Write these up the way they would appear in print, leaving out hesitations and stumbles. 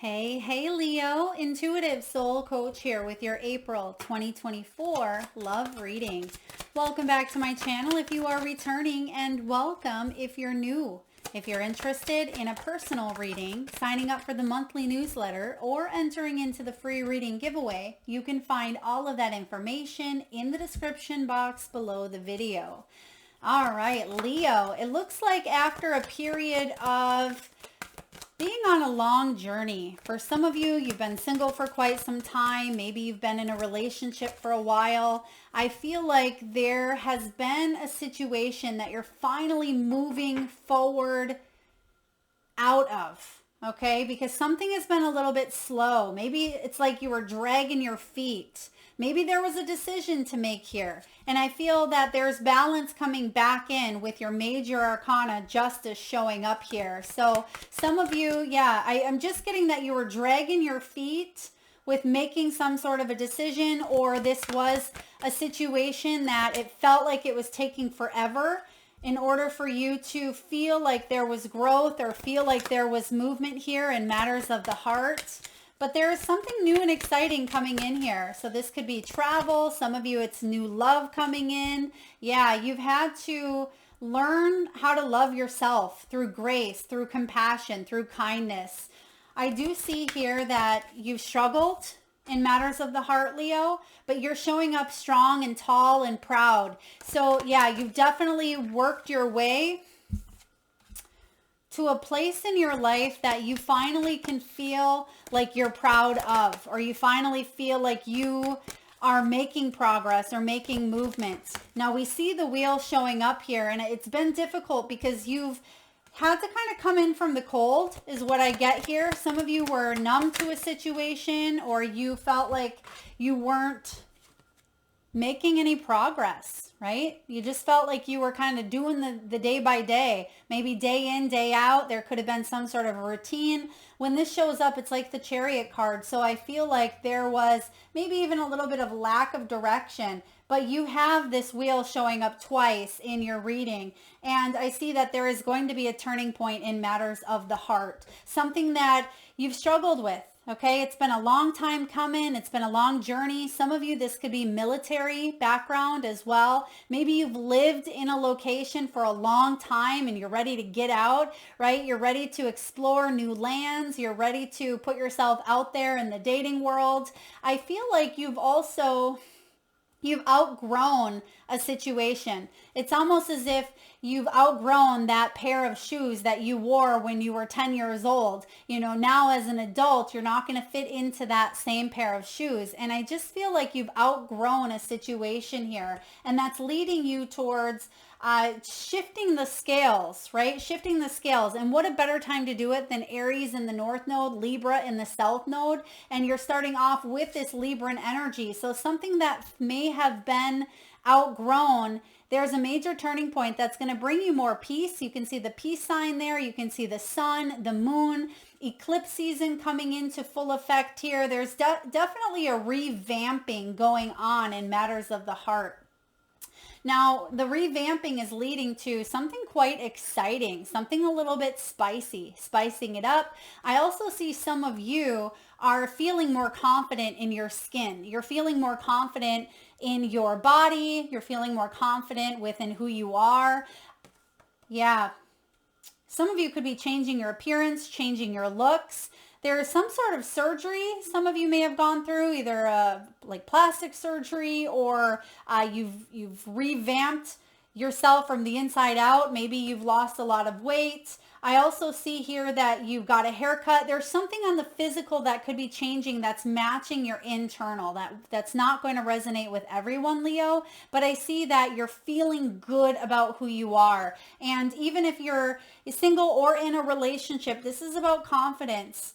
Hey, Leo, intuitive soul coach here with your April 2024 love reading. Welcome back to my channel if you are returning, and welcome if you're new. If you're interested in a personal reading, signing up for the monthly newsletter, or entering into the free reading giveaway, you can find all of that information in the description box below the video. All right, Leo, it looks like after a period of being on a long journey. For some of you, you've been single for quite some time. Maybe you've been in a relationship for a while. I feel like there has been a situation that you're finally moving forward out of, okay? Because something has been a little bit slow. Maybe it's like you were dragging your feet. Maybe there was a decision to make here. And I feel that there's balance coming back in with your major arcana justice showing up here. So some of you, I'm just getting that you were dragging your feet with making some sort of a decision, or this was a situation that it felt like it was taking forever in order for you to feel like there was growth or feel like there was movement here in matters of the heart. But there is something new and exciting coming in here. So this could be travel. Some of you, it's new love coming in. Yeah, you've had to learn how to love yourself through grace, through compassion, through kindness. I do see here that you've struggled in matters of the heart, Leo, but you're showing up strong and tall and proud. So yeah, you've definitely worked your way to a place in your life that you finally can feel like you're proud of, or you finally feel like you are making progress or making movements. Now we see the wheel showing up here, and it's been difficult because you've had to kind of come in from the cold is what I get here. Some of you were numb to a situation, or you felt like you weren't making any progress, right? You just felt like you were kind of doing the day by day, maybe day in, day out. There could have been some sort of a routine. When this shows up, it's like the Chariot card. So I feel like there was maybe even a little bit of lack of direction, but you have this wheel showing up twice in your reading. And I see that there is going to be a turning point in matters of the heart, something that you've struggled with. Okay, it's been a long time coming. It's been a long journey. Some of you, this could be military background as well. Maybe you've lived in a location for a long time and you're ready to get out, right? You're ready to explore new lands. You're ready to put yourself out there in the dating world. I feel like you've outgrown a situation. It's almost as if you've outgrown that pair of shoes that you wore when you were 10 years old. You know, now as an adult, you're not going to fit into that same pair of shoes. And I just feel like you've outgrown a situation here. And that's leading you towards shifting the scales, right? Shifting the scales. And what a better time to do it than Aries in the North Node, Libra in the South Node. And you're starting off with this Libran energy. So something that may have been outgrown, there's a major turning point that's going to bring you more peace. You can see the peace sign there. You can see the sun, the moon, eclipse season coming into full effect here. There's definitely a revamping going on in matters of the heart. Now, the revamping is leading to something quite exciting, something a little bit spicy, spicing it up. I also see some of you are feeling more confident in your skin. You're feeling more confident in your body. You're feeling more confident within who you are. Yeah. Some of you could be changing your appearance, changing your looks. There is some sort of surgery some of you may have gone through, either like plastic surgery, or you've revamped yourself from the inside out. Maybe you've lost a lot of weight. I also see here that you've got a haircut. There's something on the physical that could be changing that's matching your internal. That's not going to resonate with everyone, Leo, but I see that you're feeling good about who you are. And even if you're single or in a relationship, this is about confidence.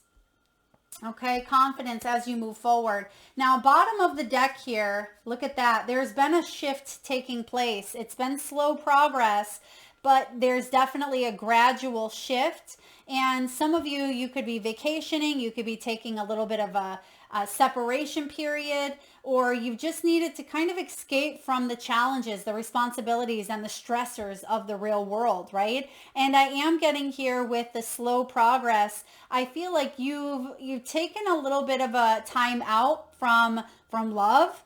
Okay, confidence as you move forward. Now, bottom of the deck here, look at that. There's been a shift taking place. It's been slow progress, but there's definitely a gradual shift. And some of you, you could be vacationing, you could be taking a little bit of a separation period, or you just needed to kind of escape from the challenges, the responsibilities, and the stressors of the real world, right? And I am getting here with the slow progress. I feel like you've taken a little bit of a time out from love.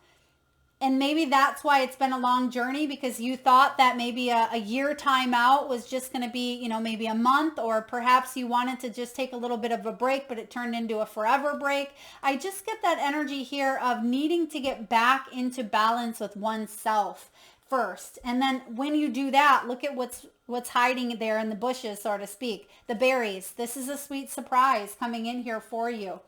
And maybe that's why it's been a long journey, because you thought that maybe a year time out was just going to be, maybe a month, or perhaps you wanted to just take a little bit of a break, but it turned into a forever break. I just get that energy here of needing to get back into balance with oneself first. And then when you do that, look at what's hiding there in the bushes, so to speak. The berries. This is a sweet surprise coming in here for you.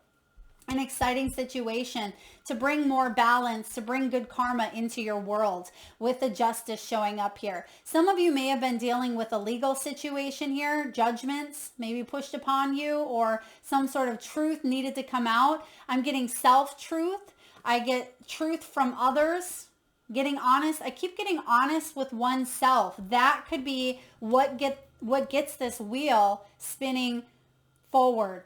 An exciting situation to bring more balance, to bring good karma into your world, with the justice showing up here. Some of you may have been dealing with a legal situation here, judgments maybe pushed upon you, or some sort of truth needed to come out. I'm getting self-truth. I get truth from others. Getting honest. I keep getting honest with oneself. That could be what gets this wheel spinning forward.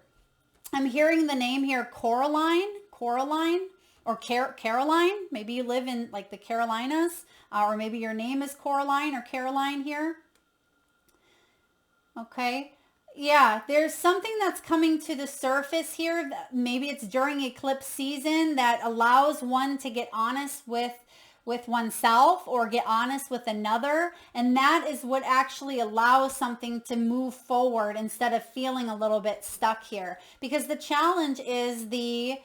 I'm hearing the name here, Coraline, or Caroline. Maybe you live in like the Carolinas, or maybe your name is Coraline or Caroline here. Okay. Yeah, there's something that's coming to the surface here. Maybe it's during eclipse season that allows one to get honest with oneself, or get honest with another. And that is what actually allows something to move forward instead of feeling a little bit stuck here. Because the challenge is the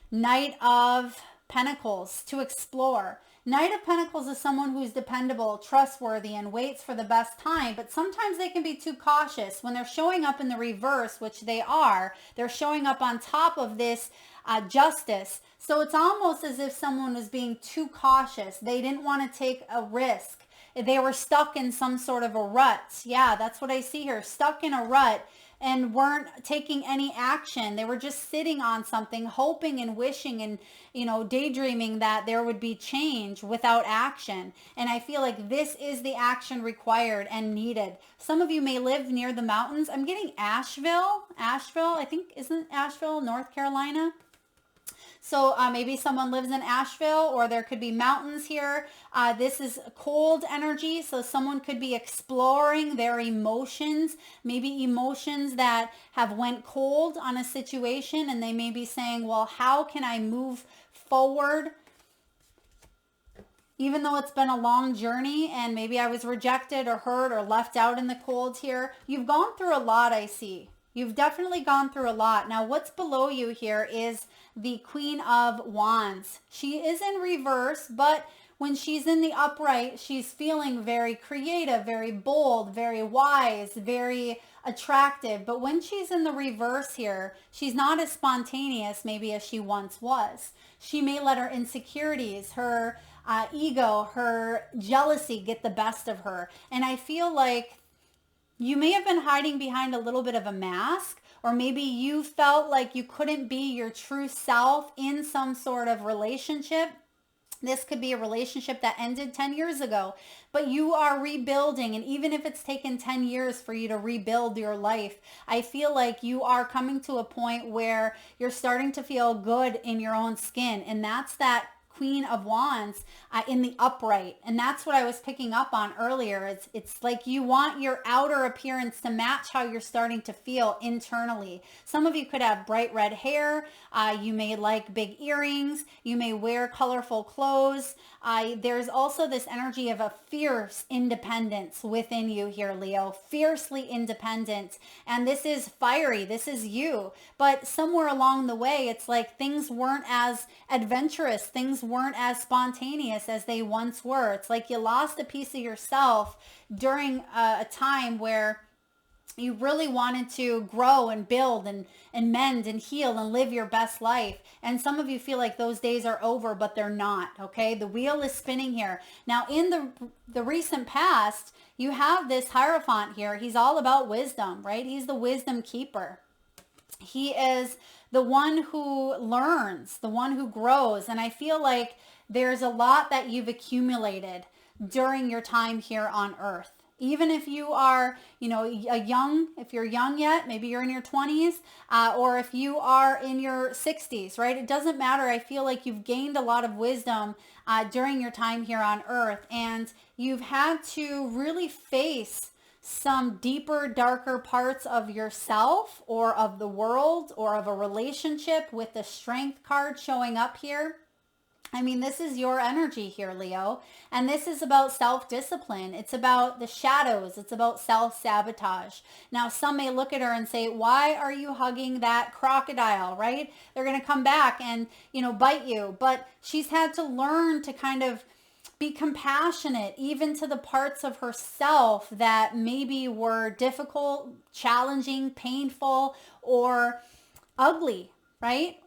Knight of Pentacles, to explore. Knight of Pentacles is someone who's dependable, trustworthy, and waits for the best time, but sometimes they can be too cautious. When they're showing up in the reverse, which they are, they're showing up on top of this justice. So it's almost as if someone was being too cautious. They didn't want to take a risk. They were stuck in some sort of a rut. Yeah, that's what I see here. Stuck in a rut and weren't taking any action. They were just sitting on something, hoping and wishing and, daydreaming that there would be change without action. And I feel like this is the action required and needed. Some of you may live near the mountains. I'm getting Asheville, I think, isn't Asheville, North Carolina? So maybe someone lives in Asheville, or there could be mountains here. This is cold energy. So someone could be exploring their emotions, maybe emotions that have went cold on a situation. And they may be saying, well, how can I move forward? Even though it's been a long journey and maybe I was rejected or hurt or left out in the cold here. You've gone through a lot, I see. You've definitely gone through a lot. Now, what's below you here is the Queen of Wands. She is in reverse, but when she's in the upright, she's feeling very creative, very bold, very wise, very attractive. But when she's in the reverse here, she's not as spontaneous maybe as she once was. She may let her insecurities, her ego, her jealousy get the best of her. And I feel like you may have been hiding behind a little bit of a mask, or maybe you felt like you couldn't be your true self in some sort of relationship. This could be a relationship that ended 10 years ago, but you are rebuilding. And even if it's taken 10 years for you to rebuild your life, I feel like you are coming to a point where you're starting to feel good in your own skin. And that's that Queen of Wands in the upright. And that's what I was picking up on earlier. It's like you want your outer appearance to match how you're starting to feel internally. Some of you could have bright red hair. You may like big earrings. You may wear colorful clothes. There's also this energy of a fierce independence within you here, Leo. Fiercely independent. And this is fiery. This is you. But somewhere along the way, it's like things weren't as adventurous. Things weren't as spontaneous as they once were. It's like you lost a piece of yourself during a time where you really wanted to grow and build and mend and heal and live your best life. And some of you feel like those days are over, but they're not, okay? The wheel is spinning here. Now, in the recent past, you have this Hierophant here. He's all about wisdom, right? He's the wisdom keeper. He is the one who learns, the one who grows. And I feel like there's a lot that you've accumulated during your time here on Earth. Even if you are, if you're young yet, maybe you're in your 20s, or if you are in your 60s, right? It doesn't matter. I feel like you've gained a lot of wisdom during your time here on earth, and you've had to really face some deeper, darker parts of yourself or of the world or of a relationship, with the Strength card showing up here. I mean, this is your energy here, Leo. And this is about self-discipline. It's about the shadows. It's about self-sabotage. Now, some may look at her and say, why are you hugging that crocodile, right? They're going to come back and, bite you. But she's had to learn to kind of be compassionate, even to the parts of herself that maybe were difficult, challenging, painful, or ugly, right?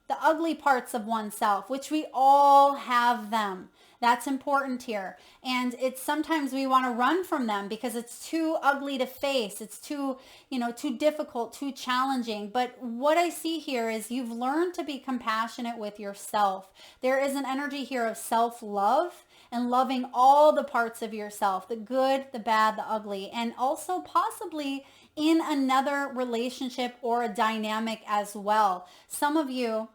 The ugly parts of oneself, which we all have them. That's important here. And it's sometimes we want to run from them because it's too ugly to face. It's too difficult, too challenging. But what I see here is you've learned to be compassionate with yourself. There is an energy here of self-love and loving all the parts of yourself, the good, the bad, the ugly, and also possibly in another relationship or a dynamic as well. Some of you,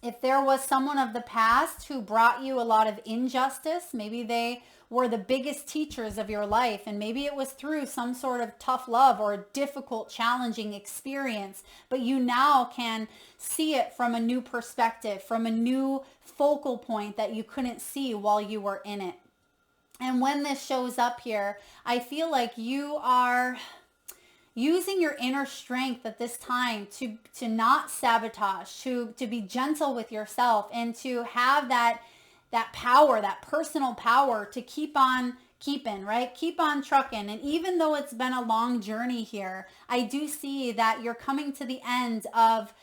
if there was someone of the past who brought you a lot of injustice, maybe they were the biggest teachers of your life, and maybe it was through some sort of tough love or a difficult, challenging experience, but you now can see it from a new perspective, from a new focal point that you couldn't see while you were in it. And when this shows up here, I feel like you are using your inner strength at this time to not sabotage, to be gentle with yourself, and to have that power, that personal power to keep on keeping, right? Keep on trucking. And even though it's been a long journey here, I do see that you're coming to the end of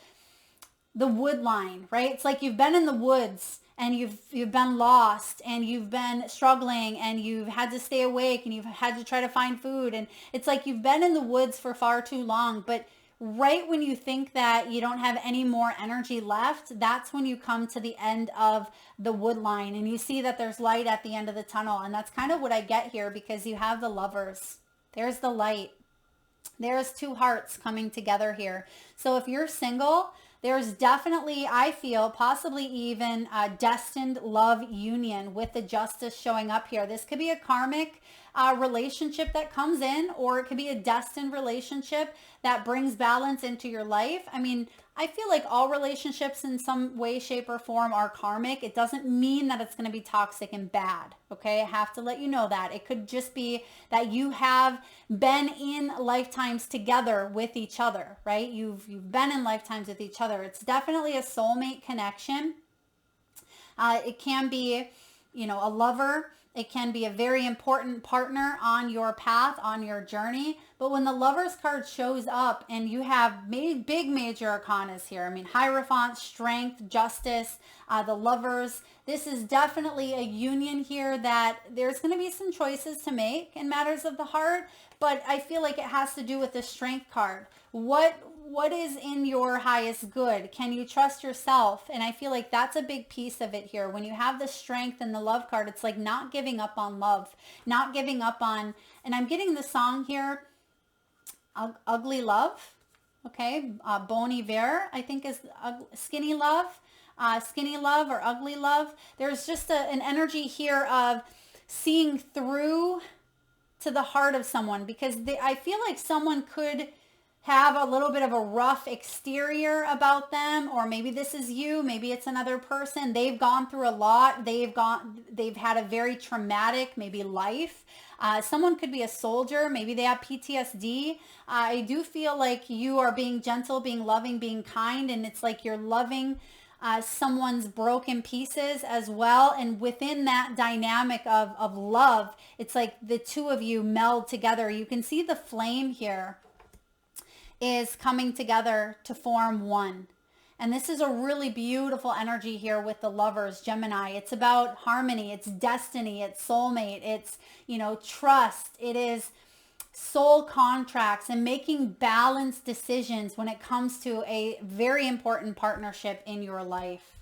the wood line, right? It's like you've been in the woods and you've been lost and you've been struggling and you've had to stay awake and you've had to try to find food. And it's like you've been in the woods for far too long. But right when you think that you don't have any more energy left, that's when you come to the end of the wood line and you see that there's light at the end of the tunnel. And that's kind of what I get here, because you have the Lovers. There's the light. There's two hearts coming together here. So if you're single, there's definitely, I feel, possibly even a destined love union with the Justice showing up here. This could be a karmic relationship that comes in, or it could be a destined relationship that brings balance into your life. I mean, I feel like all relationships in some way, shape, or form are karmic. It doesn't mean that it's going to be toxic and bad. Okay, I have to let you know that. It could just be that you have been in lifetimes together with each other, right? You've been in lifetimes with each other. It's definitely a soulmate connection. It can be, a lover. It can be a very important partner on your path, on your journey. But when the Lovers card shows up and you have big major arcanas here, I mean, Hierophant, Strength, Justice, the Lovers, this is definitely a union here that there's going to be some choices to make in matters of the heart. But I feel like it has to do with the Strength card. What is in your highest good? Can you trust yourself? And I feel like that's a big piece of it here. When you have the Strength and the Love card, it's like not giving up on love, not giving up on, and I'm getting the song here, Ugly Love. Okay. Bon Iver, I think, is Skinny Love, or Ugly Love. There's just an energy here of seeing through to the heart of someone, because I feel like someone could have a little bit of a rough exterior about them, or maybe this is you, maybe it's another person. They've gone through a lot. They've had a very traumatic, maybe life. Someone could be a soldier. Maybe they have PTSD. I do feel like you are being gentle, being loving, being kind, and it's like you're loving someone's broken pieces as well. And within that dynamic of love, it's like the two of you meld together. You can see the flame here is coming together to form one. And this is a really beautiful energy here with the Lovers, Gemini. It's about harmony, it's destiny, it's soulmate, it's, trust. It is soul contracts and making balanced decisions when it comes to a very important partnership in your life.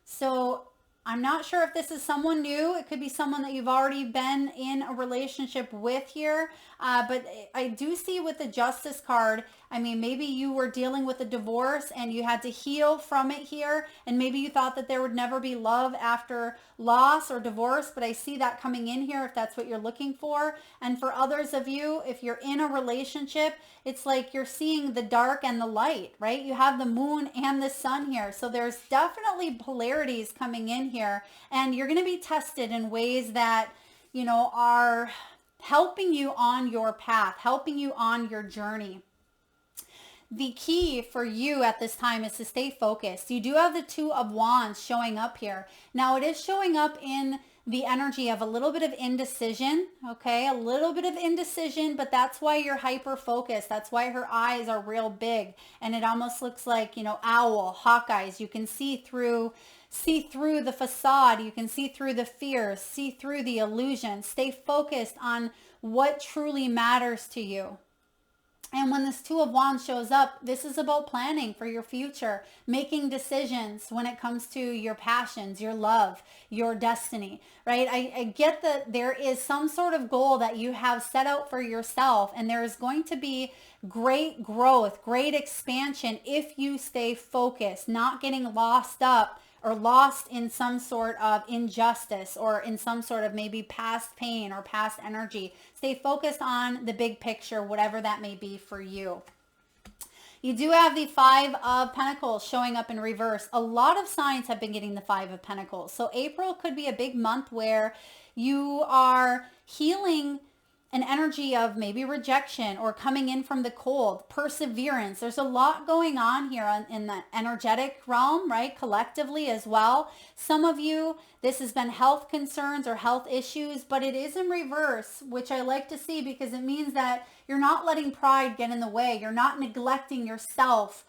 So I'm not sure if this is someone new. It could be someone that you've already been in a relationship with here. But I do see with the Justice card, I mean, maybe you were dealing with a divorce and you had to heal from it here. And maybe you thought that there would never be love after loss or divorce. But I see that coming in here if that's what you're looking for. And for others of you, if you're in a relationship, it's like you're seeing the dark and the light, right? You have the moon and the sun here. So there's definitely polarities coming in here. And you're going to be tested in ways that, you know, are helping you on your path, helping you on your journey. The key for you at this time is to stay focused. You do have the Two of Wands showing up here. Now it is showing up in the energy of a little bit of indecision, okay? A little bit of indecision, but that's why you're hyper focused. That's why her eyes are real big. And it almost looks like, you know, owl, hawk eyes. You can see through the facade. You can see through the fear, see through the illusion. Stay focused on what truly matters to you. And when this Two of Wands shows up, this is about planning for your future, making decisions when it comes to your passions, your love, your destiny, right? I get that there is some sort of goal that you have set out for yourself, and there is going to be great growth, great expansion if you stay focused, not getting lost up or lost in some sort of injustice or in some sort of maybe past pain or past energy. Stay focused on the big picture, whatever that may be for you. You do have the Five of Pentacles showing up in reverse. A lot of signs have been getting the Five of Pentacles. So April could be a big month where you are healing an energy of maybe rejection or coming in from the cold, perseverance. There's a lot going on here in the energetic realm, right? Collectively as well. Some of you, this has been health concerns or health issues, but it is in reverse, which I like to see because it means that you're not letting pride get in the way. You're not neglecting yourself.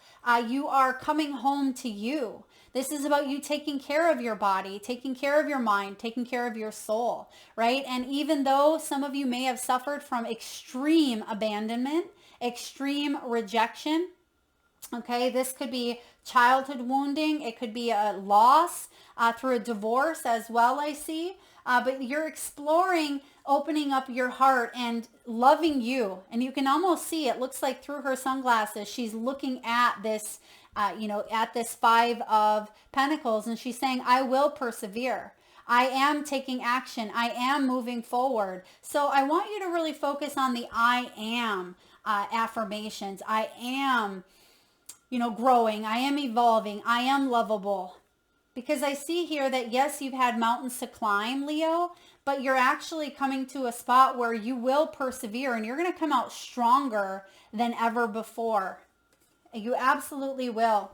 You are coming home to you. This is about you taking care of your body, taking care of your mind, taking care of your soul, right? And even though some of you may have suffered from extreme abandonment, extreme rejection, okay, this could be childhood wounding. It could be a loss through a divorce as well, I see. But you're exploring opening up your heart and loving you. And you can almost see, it looks like through her sunglasses, she's looking at this at this Five of Pentacles, and she's saying, I will persevere. I am taking action. I am moving forward. So I want you to really focus on the I am affirmations. I am, growing. I am evolving. I am lovable. Because I see here that, yes, you've had mountains to climb, Leo, but you're actually coming to a spot where you will persevere and you're going to come out stronger than ever before. You absolutely will.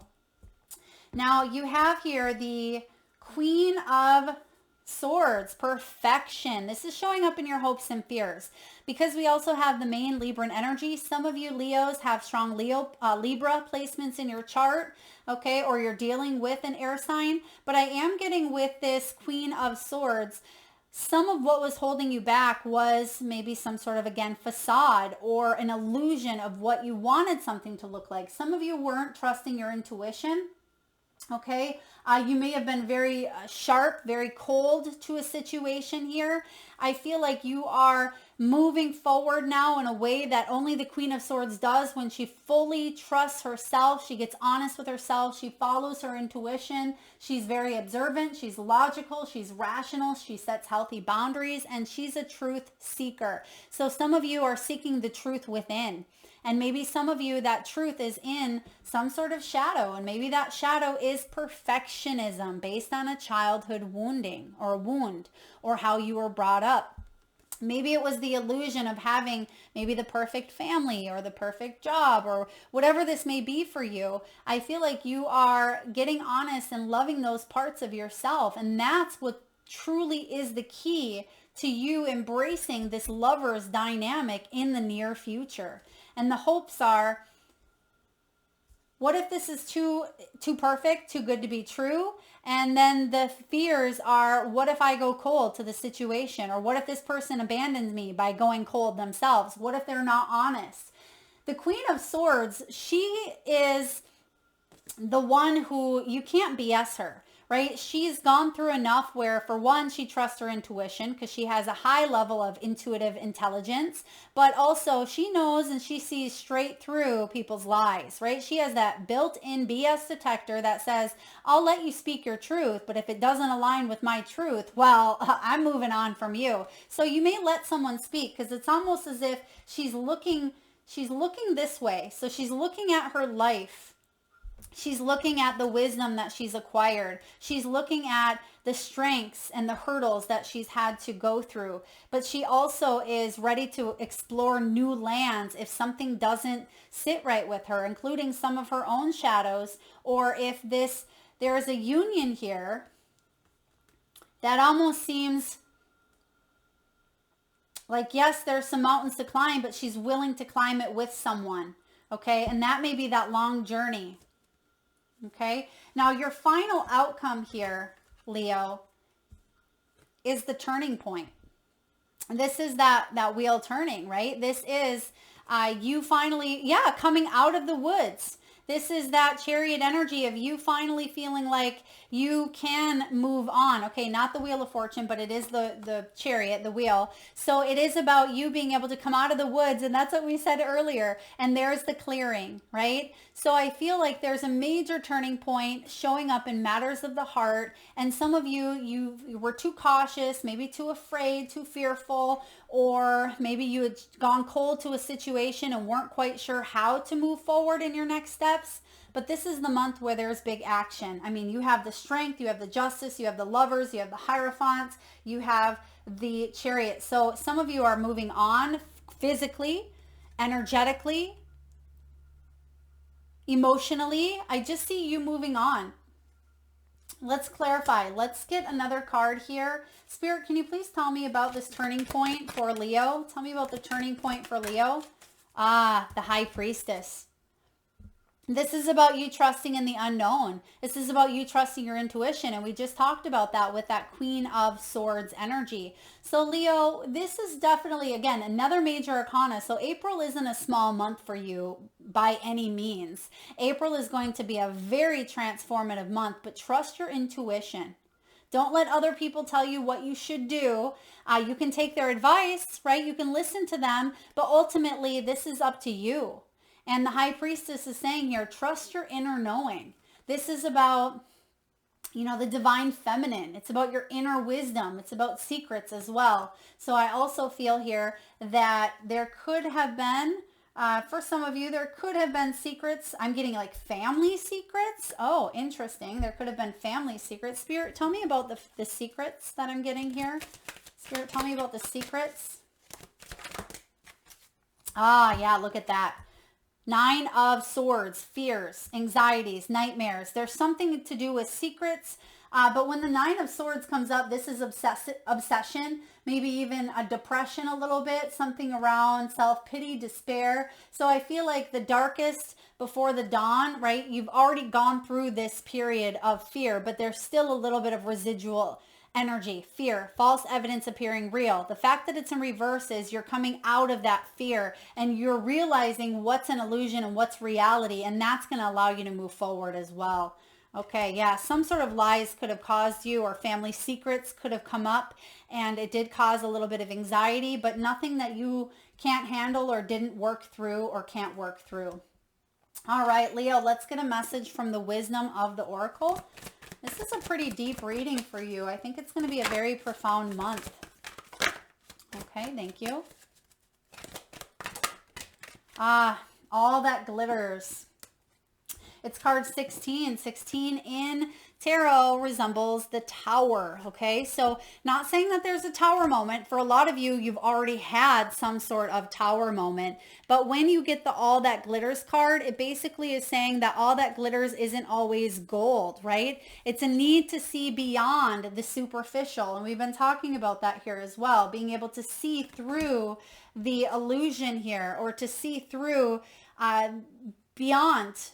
Now you have here the Queen of Swords, perfection. This is showing up in your hopes and fears. Because we also have the main Libran energy. Some of you Leos have strong Libra placements in your chart, okay, or you're dealing with an air sign. But I am getting with this Queen of Swords, some of what was holding you back was maybe some sort of, again, facade or an illusion of what you wanted something to look like. Some of you weren't trusting your intuition, okay? You may have been very sharp, very cold to a situation here. I feel like you are moving forward now in a way that only the Queen of Swords does when she fully trusts herself. She gets honest with herself. She follows her intuition. She's very observant. She's logical. She's rational. She sets healthy boundaries, and she's a truth seeker. So some of you are seeking the truth within. And maybe some of you, that truth is in some sort of shadow. And maybe that shadow is perfectionism based on a childhood wounding or wound or how you were brought up. Maybe it was the illusion of having maybe the perfect family or the perfect job or whatever this may be for you. I feel like you are getting honest and loving those parts of yourself. And that's what truly is the key to you embracing this lover's dynamic in the near future. And the hopes are, what if this is too perfect, too good to be true? And then the fears are, what if I go cold to the situation? Or what if this person abandons me by going cold themselves? What if they're not honest? The Queen of Swords, she is the one who you can't BS her, right? She's gone through enough where, for one, she trusts her intuition because she has a high level of intuitive intelligence, but also she knows and she sees straight through people's lies, right? She has that built-in BS detector that says, I'll let you speak your truth, but if it doesn't align with my truth, well, I'm moving on from you. So you may let someone speak because it's almost as if she's looking this way. So she's looking at her life. She's looking at the wisdom that she's acquired. She's looking at the strengths and the hurdles that she's had to go through. But she also is ready to explore new lands if something doesn't sit right with her, including some of her own shadows, or if there is a union here that almost seems like, yes, there's some mountains to climb, but she's willing to climb it with someone. Okay. And that may be that long journey. Okay. Now your final outcome here, Leo, is the turning point. This is that wheel turning, right? This is you finally, coming out of the woods. This is that chariot energy of you finally feeling like you can move on. Okay, not the wheel of fortune, but it is the chariot, the wheel. So it is about you being able to come out of the woods. And that's what we said earlier. And there's the clearing, right? So I feel like there's a major turning point showing up in matters of the heart. And some of you were too cautious, maybe too afraid, too fearful, or maybe you had gone cold to a situation and weren't quite sure how to move forward in your next steps. But this is the month where there's big action. I mean, you have the strength, you have the justice, you have the lovers, you have the hierophant, you have the chariot. So some of you are moving on physically, energetically, emotionally. I just see you moving on. Let's clarify. Let's get another card here. Spirit, can you please tell me about this turning point for Leo? Tell me about the turning point for Leo. The High Priestess. This is about you trusting in the unknown. This is about you trusting your intuition. And we just talked about that with that Queen of Swords energy. So Leo, this is definitely, again, another major arcana. So April isn't a small month for you by any means. April is going to be a very transformative month, but trust your intuition. Don't let other people tell you what you should do. You can take their advice, right? You can listen to them, but ultimately this is up to you. And the High Priestess is saying here, trust your inner knowing. This is about, the divine feminine. It's about your inner wisdom. It's about secrets as well. So I also feel here that there could have been, for some of you, there could have been secrets. I'm getting like family secrets. Oh, interesting. There could have been family secrets. Spirit, tell me about the secrets that I'm getting here. Spirit, tell me about the secrets. Yeah, look at that. 9 of Swords, fears, anxieties, nightmares. There's something to do with secrets. But when the 9 of Swords comes up, this is obsession, maybe even a depression a little bit, something around self-pity, despair. So I feel like the darkest before the dawn, right? You've already gone through this period of fear, but there's still a little bit of residual energy, fear, false evidence appearing real. The fact that it's in reverse is you're coming out of that fear and you're realizing what's an illusion and what's reality. And that's going to allow you to move forward as well. Okay, yeah, some sort of lies could have caused you, or family secrets could have come up, and it did cause a little bit of anxiety, but nothing that you can't handle or didn't work through or can't work through. All right, Leo, let's get a message from the wisdom of the Oracle. This is a pretty deep reading for you. I think it's going to be a very profound month. Okay, thank you. All that glitters. It's card 16. 16 in tarot resembles the tower. Okay, so not saying that there's a tower moment. For a lot of you, you've already had some sort of tower moment. But when you get the all that glitters card, it basically is saying that all that glitters isn't always gold, right? It's a need to see beyond the superficial. And we've been talking about that here as well. Being able to see through the illusion here, or to see through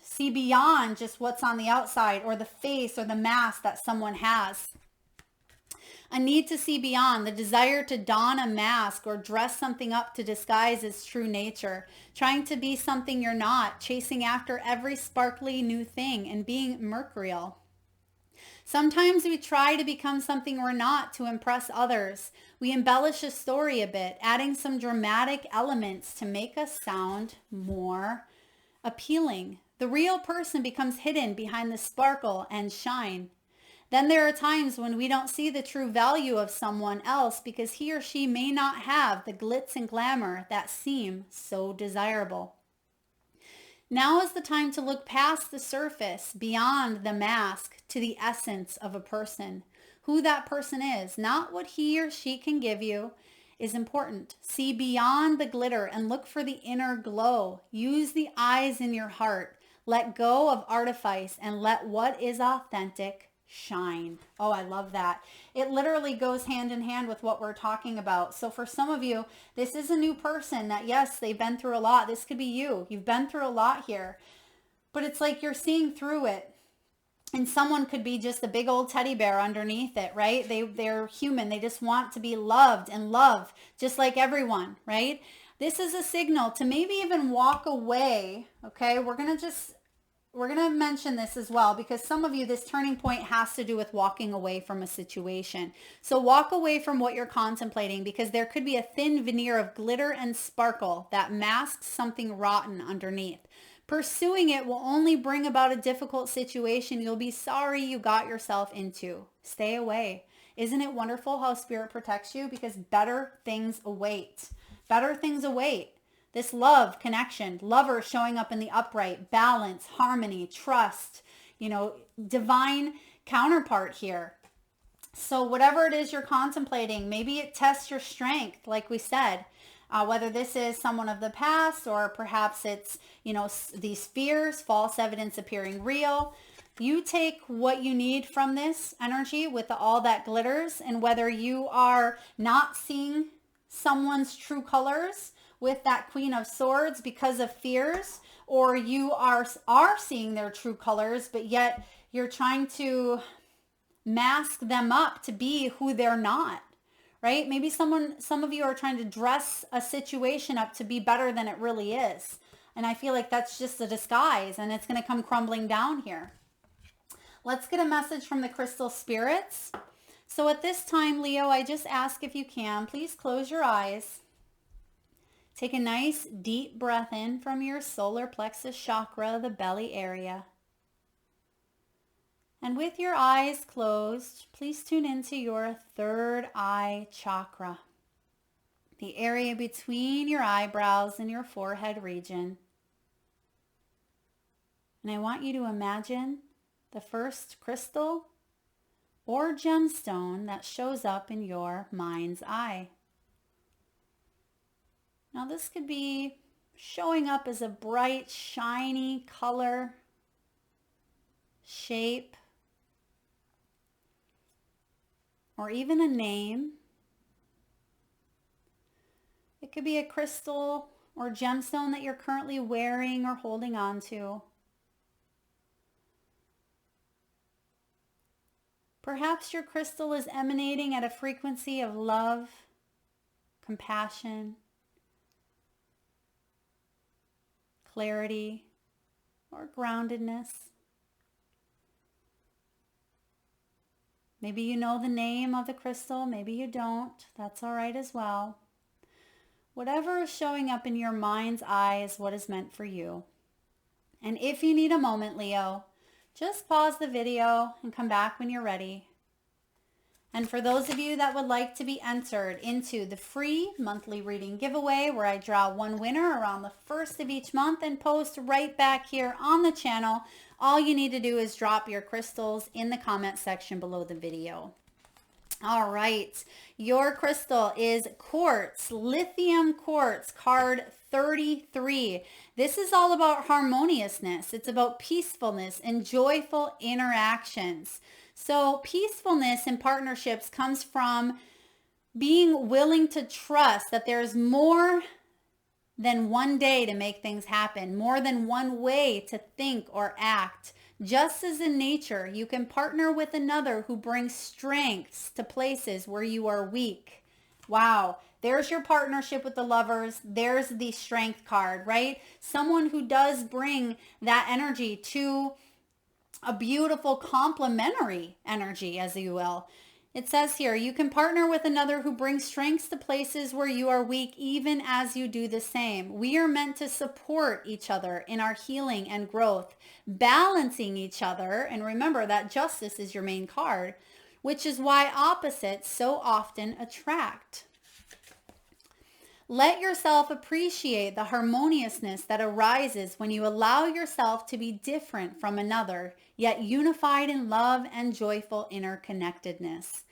see beyond just what's on the outside, or the face or the mask that someone has. A need to see beyond, the desire to don a mask or dress something up to disguise its true nature, trying to be something you're not, chasing after every sparkly new thing and being mercurial. Sometimes we try to become something we're not to impress others. We embellish a story a bit, adding some dramatic elements to make us sound more appealing. The real person becomes hidden behind the sparkle and shine. Then there are times when we don't see the true value of someone else because he or she may not have the glitz and glamour that seem so desirable. Now is the time to look past the surface, beyond the mask, to the essence of a person. Who that person is, not what he or she can give you, is important. See beyond the glitter and look for the inner glow. Use the eyes in your heart. Let go of artifice and let what is authentic shine. Oh, I love that. It literally goes hand in hand with what we're talking about. So for some of you, this is a new person that, yes, they've been through a lot. This could be you. You've been through a lot here, but it's like you're seeing through it. And someone could be just a big old teddy bear underneath it, right? They're human. They just want to be loved and love just like everyone, right? This is a signal to maybe even walk away. Okay. We're going to mention this as well, because some of you, this turning point has to do with walking away from a situation. So walk away from what you're contemplating, because there could be a thin veneer of glitter and sparkle that masks something rotten underneath. Pursuing it will only bring about a difficult situation you'll be sorry you got yourself into. Stay away. Isn't it wonderful how Spirit protects you? Because better things await. Better things await. This love connection, lover showing up in the upright, balance, harmony, trust, divine counterpart here. So whatever it is you're contemplating, maybe it tests your strength, like we said. Whether this is someone of the past, or perhaps it's, these fears, false evidence appearing real. You take what you need from this energy with all that glitters, and whether you are not seeing someone's true colors with that Queen of Swords because of fears, or you are seeing their true colors, but yet you're trying to mask them up to be who they're not. Right? Maybe some of you are trying to dress a situation up to be better than it really is. And I feel like that's just a disguise, and it's going to come crumbling down here. Let's get a message from the crystal spirits. So at this time, Leo, I just ask, if you can, please close your eyes. Take a nice deep breath in from your solar plexus chakra, the belly area. And with your eyes closed, please tune into your third eye chakra, the area between your eyebrows and your forehead region. And I want you to imagine the first crystal or gemstone that shows up in your mind's eye. Now this could be showing up as a bright, shiny color, shape, or even a name. It could be a crystal or gemstone that you're currently wearing or holding on to. Perhaps your crystal is emanating at a frequency of love, compassion, clarity, or groundedness. Maybe you know the name of the crystal, maybe you don't. That's all right as well. Whatever is showing up in your mind's eye is what is meant for you. And if you need a moment, Leo, just pause the video and come back when you're ready. And for those of you that would like to be entered into the free monthly reading giveaway, where I draw one winner around the first of each month and post right back here on the channel, all you need to do is drop your crystals in the comment section below the video. All right, your crystal is quartz, lithium quartz, card 33. This is all about harmoniousness. It's about peacefulness and joyful interactions. So peacefulness in partnerships comes from being willing to trust that there's more than one day to make things happen, more than one way to think or act. Just as in nature, you can partner with another who brings strengths to places where you are weak. Wow, there's your partnership with the lovers. There's the strength card, right? Someone who does bring that energy to a beautiful complementary energy, as you will. It says here, you can partner with another who brings strengths to places where you are weak, even as you do the same. We are meant to support each other in our healing and growth, balancing each other. And remember that justice is your main card, which is why opposites so often attract. Let yourself appreciate the harmoniousness that arises when you allow yourself to be different from another, yet unified in love and joyful interconnectedness.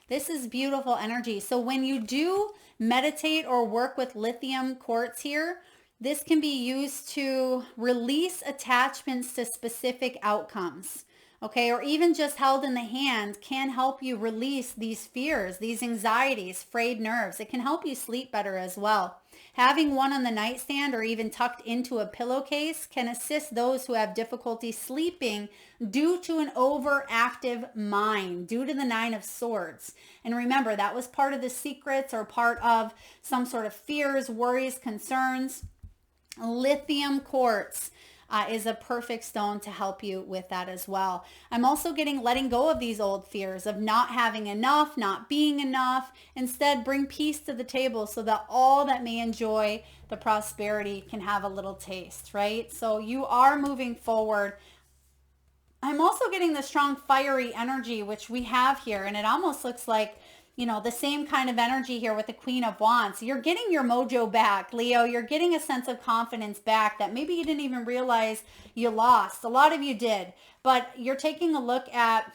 This is beautiful energy. So when you do meditate or work with lithium quartz here, this can be used to release attachments to specific outcomes. Okay, or even just held in the hand can help you release these fears, these anxieties, frayed nerves. It can help you sleep better as well. Having one on the nightstand or even tucked into a pillowcase can assist those who have difficulty sleeping due to an overactive mind, due to the Nine of Swords. And remember, that was part of the secrets or part of some sort of fears, worries, concerns. Lithium quartz is a perfect stone to help you with that as well. I'm also letting go of these old fears of not having enough, not being enough. Instead, bring peace to the table so that all that may enjoy the prosperity can have a little taste, right? So you are moving forward. I'm also getting the strong fiery energy, which we have here, and it almost looks like, you know, the same kind of energy here with the Queen of Wands. You're getting your mojo back, Leo. You're getting a sense of confidence back that maybe you didn't even realize you lost. A lot of you did, but you're taking a look at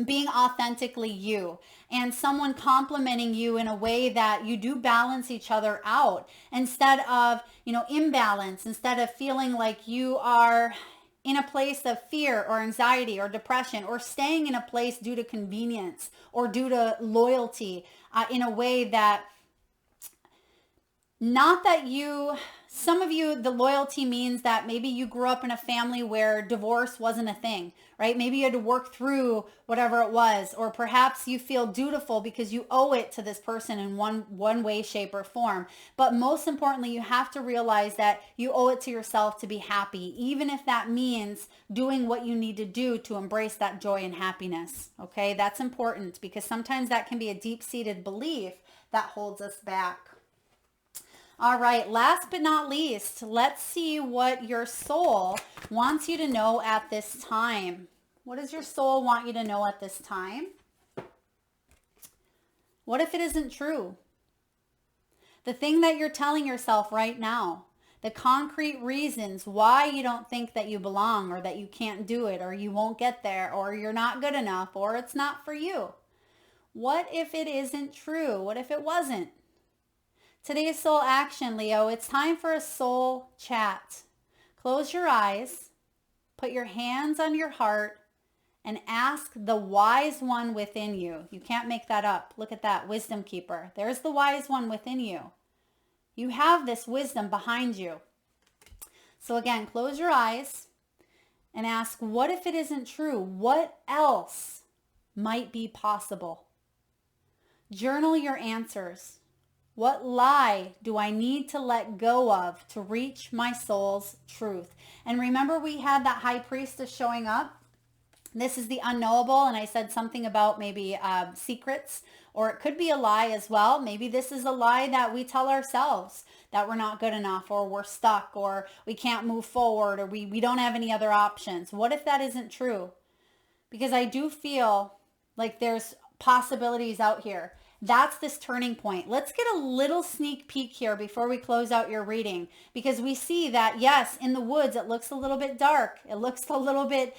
being authentically you and someone complimenting you in a way that you do balance each other out instead of, you know, imbalance, instead of feeling like you are in a place of fear or anxiety or depression, or staying in a place due to convenience or due to loyalty in a way that, not that you, some of you, the loyalty means that maybe you grew up in a family where divorce wasn't a thing, right? Maybe you had to work through whatever it was, or perhaps you feel dutiful because you owe it to this person in one way, shape, or form. But most importantly, you have to realize that you owe it to yourself to be happy, even if that means doing what you need to do to embrace that joy and happiness. Okay, that's important because sometimes that can be a deep-seated belief that holds us back. All right, last but not least, let's see what your soul wants you to know at this time. What does your soul want you to know at this time? What if it isn't true? The thing that you're telling yourself right now, the concrete reasons why you don't think that you belong, or that you can't do it, or you won't get there, or you're not good enough, or it's not for you. What if it isn't true? What if it wasn't? Today's soul action, Leo, it's time for a soul chat. Close your eyes, put your hands on your heart, and ask the wise one within you. You can't make that up. Look at that, wisdom keeper. There's the wise one within you. You have this wisdom behind you. So again, close your eyes and ask, what if it isn't true? What else might be possible? Journal your answers. What lie do I need to let go of to reach my soul's truth? And remember, we had that high priestess showing up. This is the unknowable, and I said something about maybe secrets, or it could be a lie as well. Maybe this is a lie that we tell ourselves, that we're not good enough, or we're stuck, or we can't move forward, or we don't have any other options. What if that isn't true? Because I do feel like there's possibilities out here. That's this turning point. Let's get a little sneak peek here before we close out your reading, because we see that, yes, in the woods, it looks a little bit dark. It looks a little bit,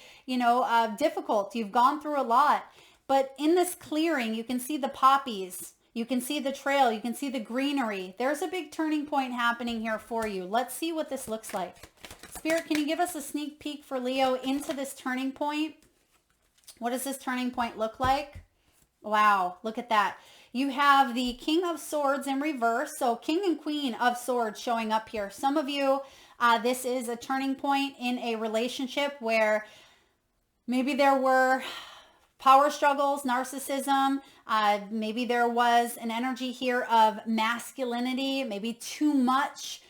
difficult. You've gone through a lot. But in this clearing, you can see the poppies. You can see the trail. You can see the greenery. There's a big turning point happening here for you. Let's see what this looks like. Spirit, can you give us a sneak peek for Leo into this turning point? What does this turning point look like? Wow, look at that. You have the King of Swords in reverse. So King and Queen of Swords showing up here. Some of you, this is a turning point in a relationship where maybe there were power struggles, narcissism. Maybe there was an energy here of masculinity, maybe too much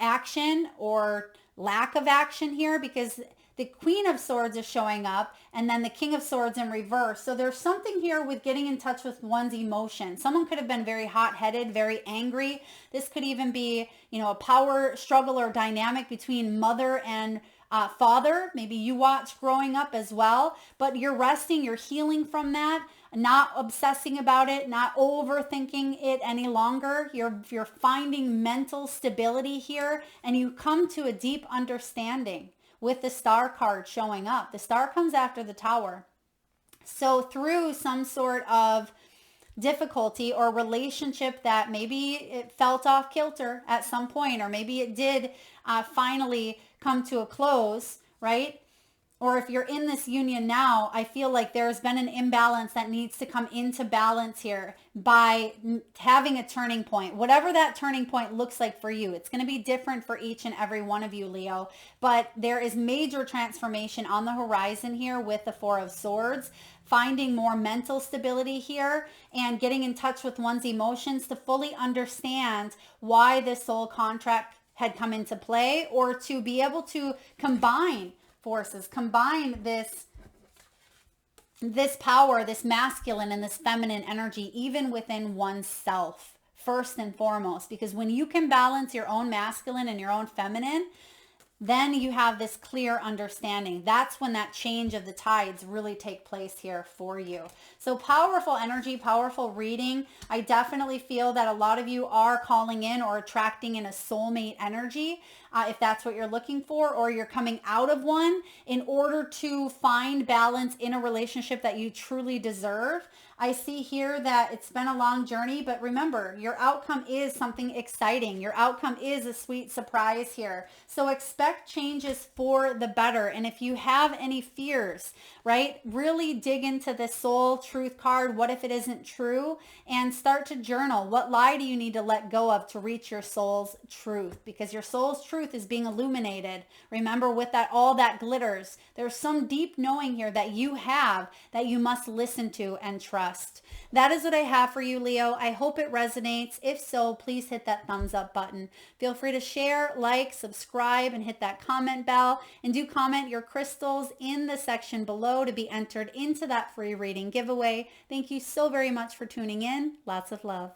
action or lack of action here, because the Queen of Swords is showing up and then the King of Swords in reverse. So there's something here with getting in touch with one's emotion. Someone could have been very hot-headed, very angry. This could even be, a power struggle or dynamic between mother and father. Maybe you watched growing up as well, but you're resting, you're healing from that, not obsessing about it, not overthinking it any longer. You're finding mental stability here, and you come to a deep understanding with the Star card showing up. The Star comes after the Tower. So through some sort of difficulty or relationship that maybe it felt off kilter at some point, or maybe it did finally come to a close, right? Or if you're in this union now, I feel like there's been an imbalance that needs to come into balance here by having a turning point. Whatever that turning point looks like for you, it's going to be different for each and every one of you, Leo. But there is major transformation on the horizon here with the Four of Swords, finding more mental stability here and getting in touch with one's emotions to fully understand why this soul contract had come into play, or to be able to combine forces, combine this power, this masculine and this feminine energy, even within oneself, first and foremost. Because when you can balance your own masculine and your own feminine, then you have this clear understanding. That's when that change of the tides really take place here for you. So powerful energy, powerful reading. I definitely feel that a lot of you are calling in or attracting in a soulmate energy, if that's what you're looking for, or you're coming out of one in order to find balance in a relationship that you truly deserve. I see here that it's been a long journey, but remember, your outcome is something exciting. Your outcome is a sweet surprise here. So expect changes for the better. And if you have any fears, right, really dig into this soul truth card. What if it isn't true? And start to journal. What lie do you need to let go of to reach your soul's truth? Because your soul's truth is being illuminated. Remember, with that, all that glitters, there's some deep knowing here that you have that you must listen to and trust. That is what I have for you, Leo. I hope it resonates. If so, please hit that thumbs up button. Feel free to share, like, subscribe, and hit that comment bell. And do comment your crystals in the section below to be entered into that free reading giveaway. Thank you so very much for tuning in. Lots of love.